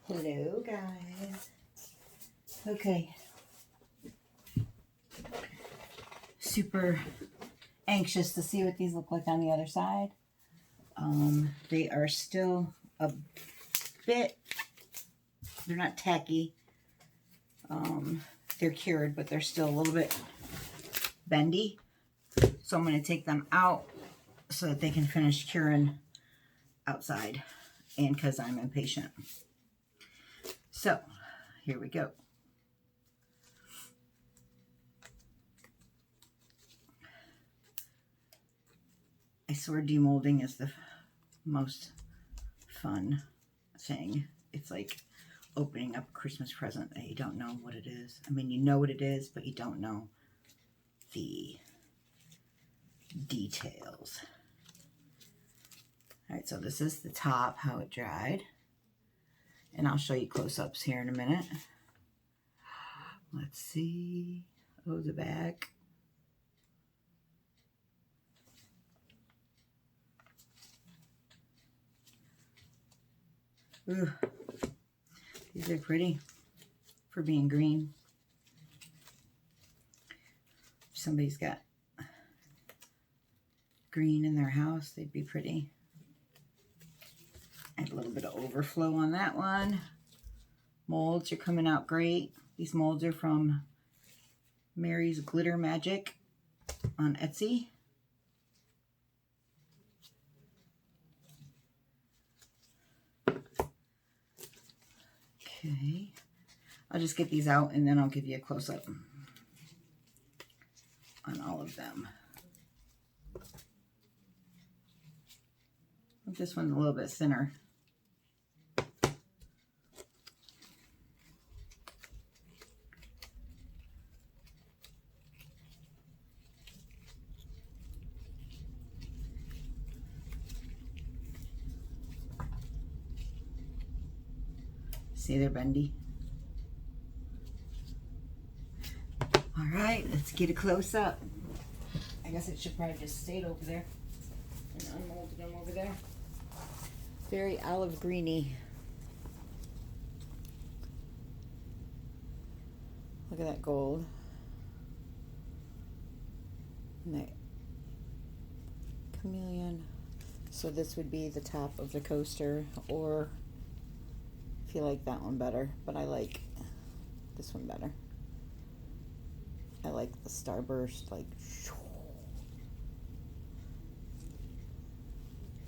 Hello guys. Okay. Super anxious to see what these look like on the other side. They are still a bit, they're not tacky. They're cured, but they're still a little bit bendy. So I'm going to take them out so that they can finish curing outside, and because I'm impatient. So here we go. I swear demolding is the most fun thing. It's like opening up a Christmas present that you don't know what it is. I mean, you know what it is, but you don't know the details. All right, so this is the top, how it dried. And I'll show you close-ups here in a minute. Let's see. Oh, the back. Ooh, these are pretty for being green. If somebody's got green in their house, they'd be pretty. I had a little bit of overflow on that one. Molds are coming out great. These molds are from Mary's Glitter Magic on Etsy. Okay, I'll just get these out and then I'll give you a close-up on all of them. This one's a little bit thinner. See, they're bendy. All right, let's get a close-up. I guess it should probably just stayed over there and unmolded them over there. Very olive greeny. Look at that gold. And that Chameleon. So this would be the top of the coaster, or if you like that one better, but I like this one better. I like the starburst, like,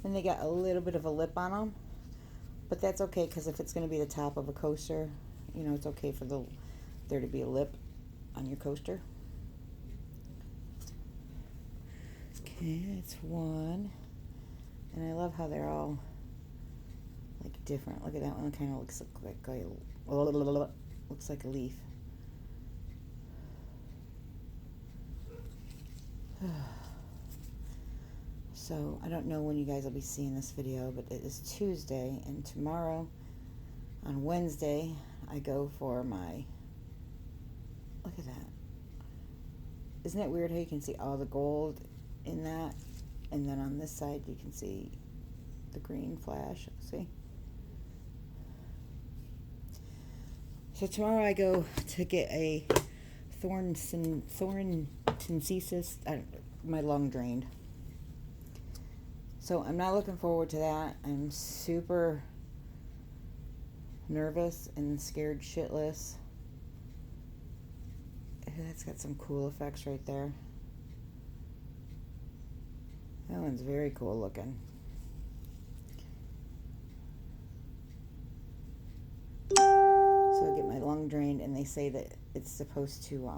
and they got a little bit of a lip on them, but that's okay, because if it's going to be the top of a coaster, you know, it's okay for there to be a lip on your coaster. Okay, that's one. And I love how they're all like different. Look at that one. It kind of looks like a leaf. So I don't know when you guys will be seeing this video, but it is Tuesday, and tomorrow on Wednesday I go for my, look at that. Isn't it weird how you can see all the gold in that, and then on this side you can see the green flash? See? So tomorrow I go to get a thoracentesis, my lung drained. So I'm not looking forward to that. I'm super nervous and scared shitless. That's got some cool effects right there. That one's very cool looking. So I get my lung drained, and they say that it's supposed to,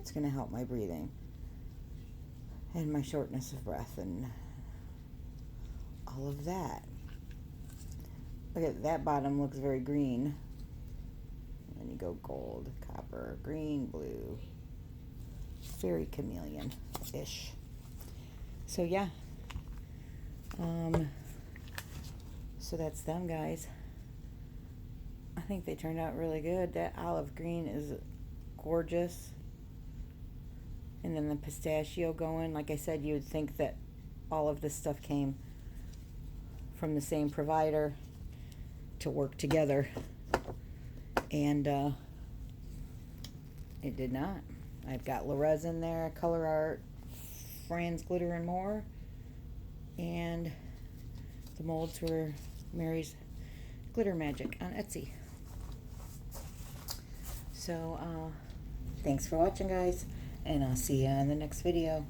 it's going to help my breathing and my shortness of breath and all of that. Look at that bottom, looks very green. And then you go gold, copper, green, blue. Very chameleon-ish. So yeah. So that's them, guys. I think they turned out really good. That olive green is gorgeous. And then the pistachio going. Like I said, you would think that all of this stuff came from the same provider. to work together. And it did not. I've got LeRez in there, Color Art, Fran's Glitter and More, and the molds were Mary's Glitter Magic on Etsy. So, thanks for watching, guys, and I'll see you on the next video.